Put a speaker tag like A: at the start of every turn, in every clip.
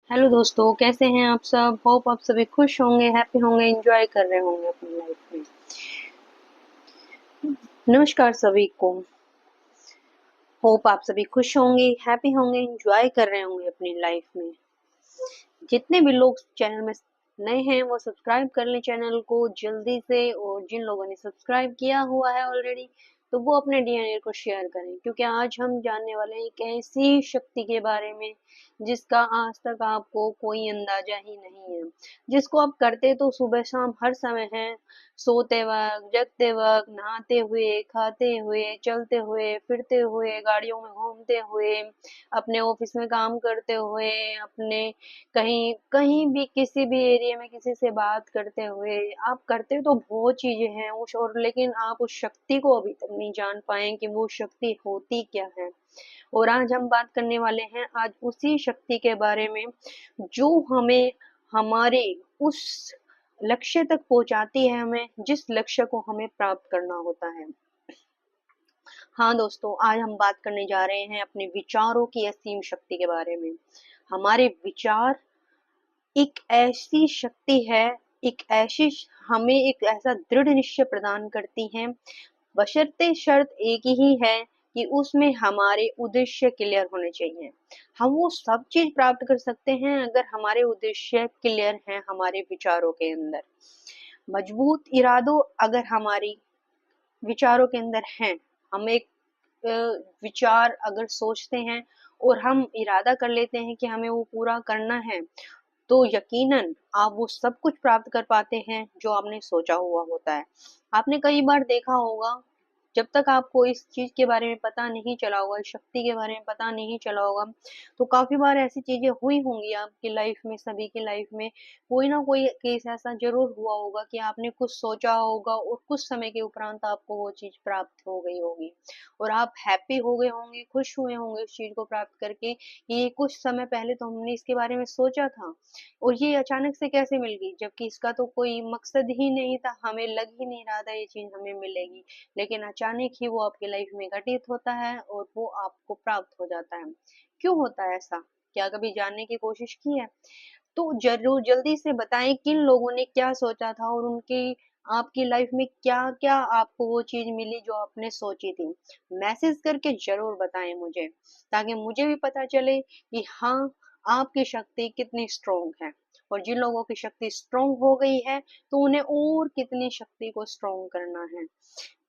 A: Hello दोस्तों, कैसे हैं आप सब? होप आप सभी खुश होंगे, हैप्पी होंगे, एंजॉय कर रहे होंगे अपनी लाइफ में। नमस्कार सभी को। होप आप सभी खुश होंगे, हैप्पी होंगे, एंजॉय कर रहे होंगे अपनी लाइफ में। जितने भी लोग चैनल में नए हैं वो सब्सक्राइब कर लें चैनल को जल्दी से, और जिन लोगों ने सब्सक्राइब किया हुआ है ऑलरेडी तो वो अपने डीएनए को शेयर करें, क्योंकि आज हम जानने वाले हैं एक ऐसी शक्ति के बारे में जिसका आज तक आपको कोई अंदाजा ही नहीं है, जिसको आप करते तो सुबह शाम हर समय हैं, सोते वक्त, जगते वक्त, नहाते हुए, खाते हुए, चलते हुए, फिरते हुए, गाड़ियों में घूमते हुए, अपने ऑफिस में काम करते हुए, अपने कहीं कहीं भी किसी भी एरिया में किसी से बात करते हुए आप करते तो बहुत चीजें हैं उस, और लेकिन आप उस शक्ति को अभी तक नहीं जान पाए कि वो शक्ति होती क्या है। और आज हम बात करने वाले हैं आज उसी शक्ति के बारे में जो हमें हमारे उस लक्ष्य तक पहुंचाती है, हमें जिस लक्ष्य को हमें प्राप्त करना होता है। हाँ दोस्तों, आज हम बात करने जा रहे हैं अपने विचारों की असीम शक्ति के बारे में। हमारे विचार एक ऐसी शक्ति है, एक ऐसी हमें एक ऐसा दृढ़ निश्चय प्रदान करती हैं, बशर्ते शर्त एक ही है कि उसमें हमारे उद्देश्य क्लियर होने चाहिए। हम वो सब चीज प्राप्त कर सकते हैं अगर हमारे उद्देश्य क्लियर हैं हमारे विचारों के अंदर। मजबूत इरादों अगर हमारी विचारों के अंदर हैं, हम एक अ, विचार अगर सोचते हैं और हम इरादा कर लेते हैं कि हमें वो पूरा करना है, तो यकीनन आप वो सब कुछ प्राप्त कर पाते हैं जो आपने सोचा हुआ होता है। आपने कई बार देखा होगा, जब तक आपको इस चीज के बारे में पता नहीं चला होगा, इस शक्ति के बारे में पता नहीं चला होगा, तो काफी बार ऐसी चीजें हुई होंगी आपकी लाइफ में, सभी की लाइफ में कोई ना कोई केस ऐसा जरूर हुआ होगा कि आपने कुछ सोचा होगा और कुछ समय के उपरांत आपको वो चीज प्राप्त हो गई होगी, और आप हैप्पी हो गए होंगे, खुश हुए होंगे उस चीज को प्राप्त करके कि ये कुछ समय पहले तो हमने इसके बारे में सोचा था और ये अचानक से कैसे मिल गई, जबकि इसका तो कोई मकसद ही नहीं था, हमें लग ही नहीं रहा था ये चीज हमें मिलेगी, लेकिन अचानक ही वो आपकी लाइफ में घटित होता है और वो आपको प्राप्त हो जाता है। क्यों होता है ऐसा? क्या कभी जानने की कोशिश की है? तो जरूर जल्दी से बताएं किन लोगों ने क्या सोचा था और उनकी आपकी लाइफ में क्या क्या आपको वो चीज मिली जो आपने सोची थी। मैसेज करके जरूर बताएं मुझे, ताकि मुझे भी पता चले कि हाँ, आपकी शक्ति कितनी स्ट्रोंग है, और जिन लोगों की शक्ति स्ट्रोंग हो गई है तो उन्हें और कितनी शक्ति को स्ट्रोंग करना है।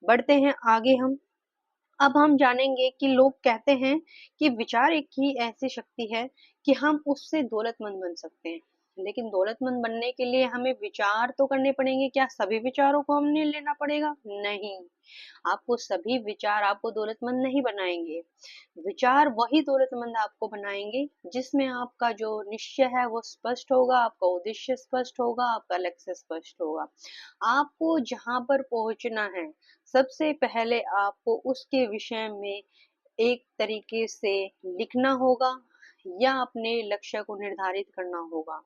A: बढ़ते हैं आगे हम। अब हम जानेंगे कि लोग कहते हैं कि विचार एक ही ऐसी शक्ति है कि हम उससे दौलतमंद बन सकते हैं, लेकिन दौलतमंद बनने के लिए हमें विचार तो करने पड़ेंगे। क्या सभी विचारों को हमने लेना पड़ेगा? नहीं, आपको सभी विचार आपको दौलतमंद नहीं बनाएंगे। विचार वही दौलतमंद आपको बनाएंगे जिसमें आपका जो निश्चय है वो स्पष्ट होगा, आपका उद्देश्य स्पष्ट होगा, आपका लक्ष्य स्पष्ट होगा। आपको जहां पर पहुंचना है, सबसे पहले आपको उसके विषय में एक तरीके से लिखना होगा या अपने लक्ष्य को निर्धारित करना होगा,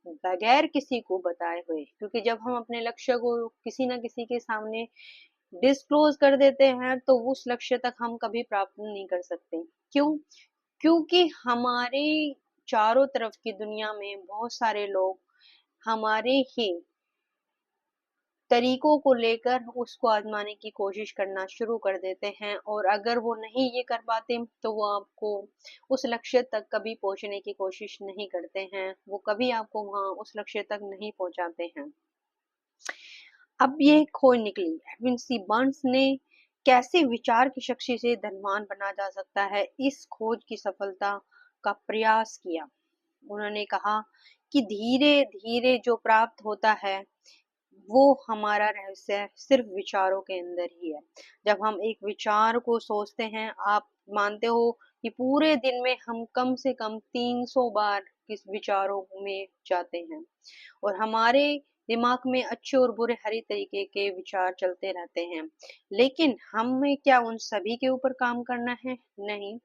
A: बगैर किसी को बताए हुए, क्योंकि जब हम अपने लक्ष्य को किसी न किसी के सामने डिस्क्लोज कर देते हैं तो उस लक्ष्य तक हम कभी प्राप्त नहीं कर सकते। क्यों? क्योंकि हमारे चारों तरफ की दुनिया में बहुत सारे लोग हमारे ही तरीकों को लेकर उसको आजमाने की कोशिश करना शुरू कर देते हैं, और अगर वो नहीं ये कर पाते तो वो आपको उस लक्ष्य तक कभी पहुंचने की कोशिश नहीं करते हैं, वो कभी आपको वहां उस लक्ष्य तक नहीं पहुंचाते हैं। अब ये खोज निकली, एडविन सी बर्न्स ने कैसे विचार की शक्ति से धनवान बना जा सकता है, इस खोज की सफलता का प्रयास किया। उन्होंने कहा कि धीरे धीरे जो प्राप्त होता है वो हमारा रहस्य सिर्फ विचारों के अंदर ही है। जब हम एक विचार को सोचते हैं, आप मानते हो कि पूरे दिन में हम कम से कम 300 बार किस विचारों में जाते हैं, और हमारे दिमाग में अच्छे और बुरे हर तरीके के विचार चलते रहते हैं, लेकिन हमें क्या उन सभी के ऊपर काम करना है? नहीं,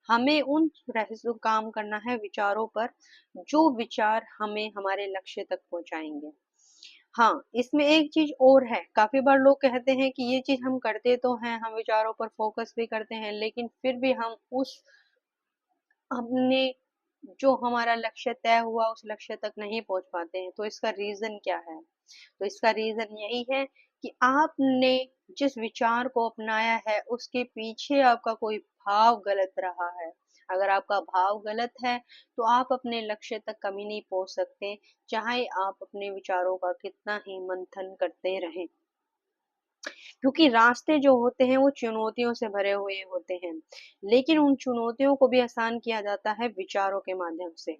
A: हमें उन रहस्यों काम करना है विचारों पर, जो विचार हमें हमारे लक्ष्य तक पहुंचाएंगे। हाँ, इसमें एक चीज और है, काफी बार लोग कहते हैं कि ये चीज हम करते तो हैं, हम विचारों पर फोकस भी करते हैं, लेकिन फिर भी हम उस अपने जो हमारा लक्ष्य तय हुआ उस लक्ष्य तक नहीं पहुंच पाते हैं। तो इसका रीजन क्या है? तो इसका रीजन यही है कि आपने जिस विचार को अपनाया है उसके पीछे आपका कोई भाव गलत रहा है। अगर आपका भाव गलत है तो आप अपने लक्ष्य तक कभी नहीं पहुंच सकते, चाहे आप अपने विचारों का कितना ही मंथन करते रहें। क्योंकि रास्ते जो होते हैं वो चुनौतियों से भरे हुए होते हैं, लेकिन उन चुनौतियों को भी आसान किया जाता है विचारों के माध्यम से।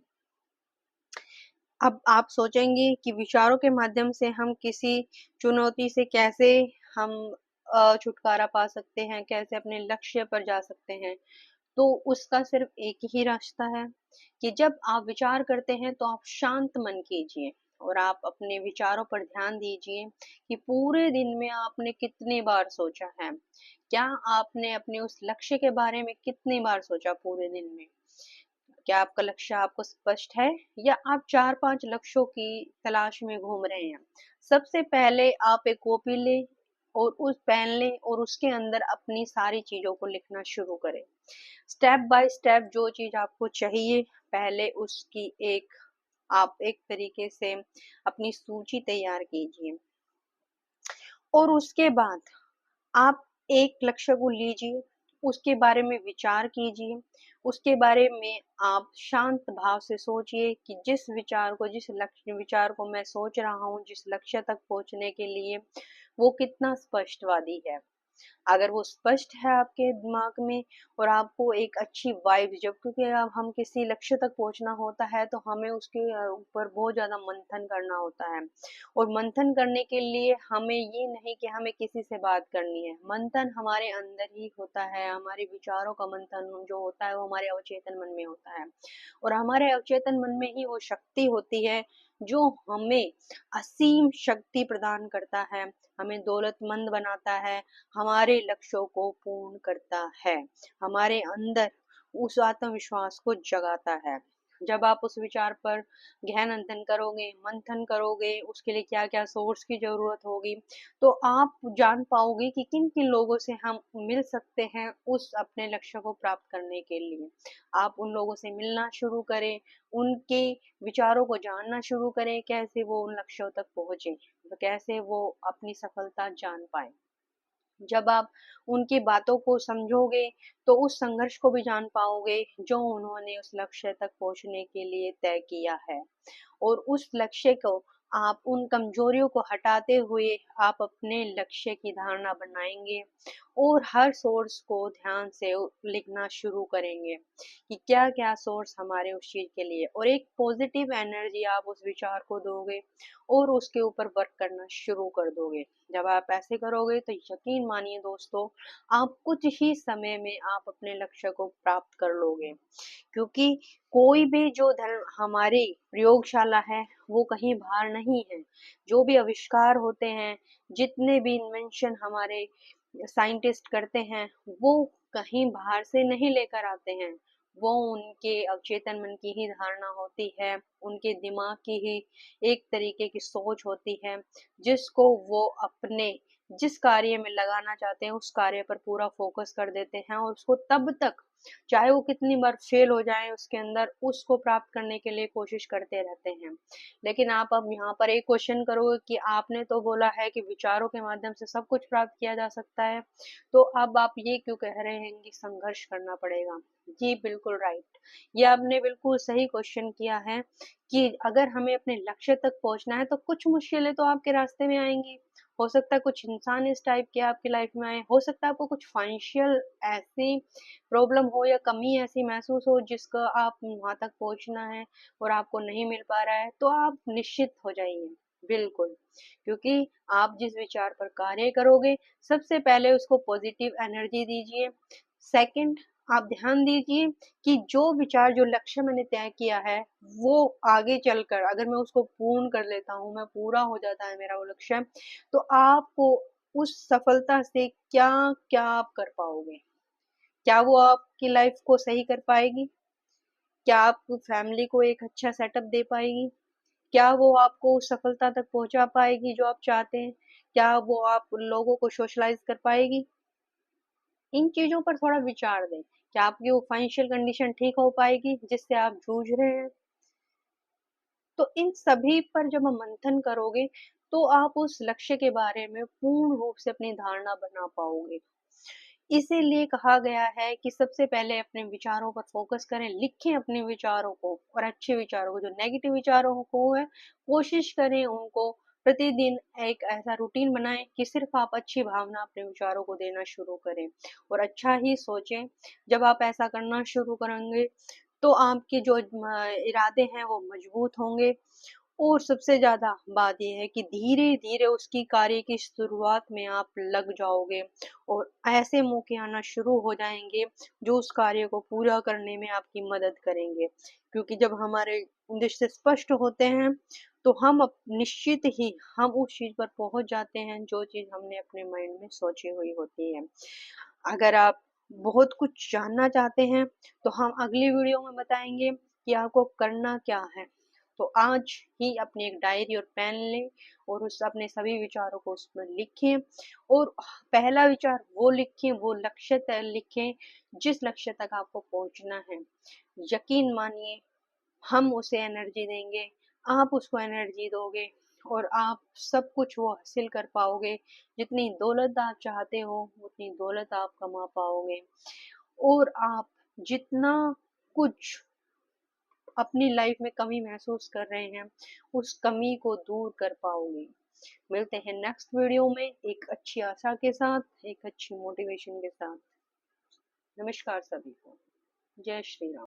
A: अब आप सोचेंगे कि विचारों के माध्यम से हम किसी चुनौती से कैसे हम छुटकारा पा सकते हैं, कैसे अपने लक्ष्य पर जा सकते हैं। तो उसका सिर्फ एक ही रास्ता है कि जब आप विचार करते हैं तो आप शांत मन कीजिए और आप अपने विचारों पर ध्यान दीजिए कि पूरे दिन में आपने कितनी बार सोचा है। क्या आपने अपने उस लक्ष्य के बारे में कितनी बार सोचा पूरे दिन में? क्या आपका लक्ष्य आपको स्पष्ट है या आप 4-5 लक्ष्यों की तलाश में घूम रहे हैं? सबसे पहले आप एक कॉपी लें और उस पेन लें और उसके अंदर अपनी सारी चीज़ों को लिखना शुरू करें। स्टेप बाय स्टेप जो चीज़ आपको चाहिए, पहले उसकी आप एक तरीके से अपनी सूची तैयार कीजिए और उसके बाद आप एक लक्ष्य को लीजिए, उसके बारे में विचार कीजिए, उसके बारे में आप शांत भाव से सोचिए कि जिस विचार को मैं सोच रहा हूँ, जिस लक्ष्य तक पहुँचने के लिए, वो कितना स्पष्टवादी है। अगर वो स्पष्ट है आपके दिमाग में और आपको एक अच्छी वाइब, जब क्योंकि अब हम किसी लक्ष्य तक पहुंचना होता है तो हमें उसके ऊपर बहुत ज़्यादा मंथन करना होता है। और मंथन करने के लिए हमें ये नहीं कि हमें किसी से बात करनी है, मंथन हमारे अंदर ही होता है। हमारे विचारों का मंथन जो होता है वो हमारे अवचेतन मन में होता है और हमारे अवचेतन मन में ही वो शक्ति होती है जो हमें असीम शक्ति प्रदान करता है, हमें दौलतमंद बनाता है, हमारे लक्ष्यों को पूर्ण करता है, हमारे अंदर उस आत्मविश्वास को जगाता है। जब आप उस विचार पर गहन अध्ययन करोगे, मंथन करोगे, उसके लिए क्या-क्या सोर्स की ज़रूरत होगी, तो आप जान पाओगे कि किन-किन लोगों से हम मिल सकते हैं उस अपने लक्ष्य को प्राप्त करने के लिए। आप उन लोगों से मिलना शुरू करें, उनके विचारों को जानना शुरू करें, कैसे वो उन लक्ष्यों तक पहुँचे, कैसे वो अपनी सफलता जान पाएँ। जब आप उनकी बातों को समझोगे तो उस संघर्ष को भी जान पाओगे जो उन्होंने उस लक्ष्य तक पहुंचने के लिए तय किया है। और उस लक्ष्य को आप उन कमजोरियों को हटाते हुए आप अपने लक्ष्य की धारणा बनाएंगे और हर सोर्स को ध्यान से लिखना शुरू करेंगे कि क्या क्या सोर्स हमारे उस चीज के लिए, और एक पॉजिटिव एनर्जी आप उस विचार को दोगे और उसके ऊपर वर्क करना शुरू कर दोगे। जब आप ऐसे करोगे तो यकीन मानिए दोस्तों, आप कुछ ही समय में आप अपने लक्ष्य को प्राप्त कर लोगे। क्योंकि कोई भी जो धर्म हमारी प्रयोगशाला है वो कहीं बाहर नहीं है। जो भी आविष्कार होते हैं, जितने भी इन्वेंशन हमारे साइंटिस्ट करते हैं, वो कहीं बाहर से नहीं लेकर आते हैं। वो उनके अवचेतन मन की ही धारणा होती है, उनके दिमाग की ही एक तरीके की सोच होती है, जिसको वो अपने जिस कार्य में लगाना चाहते हैं उस कार्य पर पूरा फोकस कर देते हैं और उसको तब तक, चाहे वो कितनी बार फेल हो जाए उसके अंदर, उसको प्राप्त करने के लिए कोशिश करते रहते हैं। लेकिन आप अब यहाँ पर एक क्वेश्चन करोगे कि आपने तो बोला है कि विचारों के माध्यम से सब कुछ प्राप्त किया जा सकता है, तो अब आप ये क्यों कह रहे हैं कि संघर्ष करना पड़ेगा? जी बिल्कुल राइट, ये आपने बिल्कुल सही क्वेश्चन किया है कि अगर हमें अपने लक्ष्य तक पहुंचना है तो कुछ मुश्किलें तो आपके रास्ते में आएंगी। हो सकता है कुछ इंसान इस टाइप के आपकी लाइफ में आए, हो सकता है आपको कुछ फाइनेंशियल ऐसी प्रॉब्लम हो या कमी ऐसी महसूस हो जिसका आप वहां तक पहुंचना है और आपको नहीं मिल पा रहा है, तो आप निश्चित हो जाइए बिल्कुल। क्योंकि आप जिस विचार पर कार्य करोगे, सबसे पहले उसको पॉजिटिव एनर्जी दीजिए। सेकंड, आप ध्यान दीजिए कि जो विचार, जो लक्ष्य मैंने तय किया है, वो आगे चलकर अगर मैं उसको पूर्ण कर लेता हूँ, मैं पूरा हो जाता है मेरा वो लक्ष्य, तो आपको उस सफलता से क्या क्या आप कर पाओगे? क्या वो आपकी लाइफ को सही कर पाएगी? क्या आप फैमिली को एक अच्छा सेटअप दे पाएगी? क्या वो आपको उस सफलता तक पहुंचा पाएगी जो आप चाहते हैं? क्या वो आप लोगों को सोशलाइज कर पाएगी? इन चीजों पर थोड़ा विचार दें क्या आपकी वो फाइनेंशियल कंडीशन ठीक हो पाएगी जिससे आप जूझ रहे हैं? तो इन सभी पर जब हम मंथन करोगे, तो आप उस लक्ष्य के बारे में पूर्ण रूप से अपनी धारणा बना पाओगे। इसीलिए कहा गया है कि सबसे पहले अपने विचारों पर फ़ोकस करें, लिखें अपने विचारों को और अच्छे विचारों को, जो नेगेटिव विचारों को है, कोशिश करें उनको प्रतिदिन एक ऐसा रूटीन बनाएँ कि सिर्फ़ आप अच्छी भावना अपने विचारों को देना शुरू करें और अच्छा ही सोचें। जब आप ऐसा करना शुरू करेंगे, तो आपके जो इरादे हैं वो मजबूत होंगे और सबसे ज़्यादा बात ये है कि धीरे-धीरे उसकी कार्य की शुरुआत में आप लग जाओगे और ऐसे मौके आना शुरू हो जाएँगे, जो उस कार्य को पूरा करने में आपकी मदद करेंगे। क्योंकि जब हमारे उद्देश्य स्पष्ट होते हैं, तो हम निश्चित ही हम उस चीज़ पर पहुँच जाते हैं, जो चीज़ हमने अपने माइंड में सोची हुई होती है। अगर आप बहुत कुछ जानना चाहते हैं, तो हम अगली वीडियो में बताएँगे कि आपको करना क्या है। तो आज ही अपनी एक डायरी और पेन लें और उस अपने सभी विचारों को उसमें लिखें और पहला विचार वो लिखें, वो लक्ष्य तय लिखें, जिस लक्ष्य तक आपको पहुँचना है। यकीन मानिए, हम उसे एनर्जी देंगे, आप उसको एनर्जी दोगे और आप सब कुछ वो हासिल कर पाओगे। जितनी दौलत आप चाहते हो, उतनी दौलत आप कमा पाओगे और आप जितना कुछ अपनी लाइफ में कमी महसूस कर रहे हैं, उस कमी को दूर कर पाओगे। मिलते हैं नेक्स्ट वीडियो में एक अच्छी आशा के साथ, एक अच्छी मोटिवेशन के साथ। नमस्कार सभी को। जय श्री राम।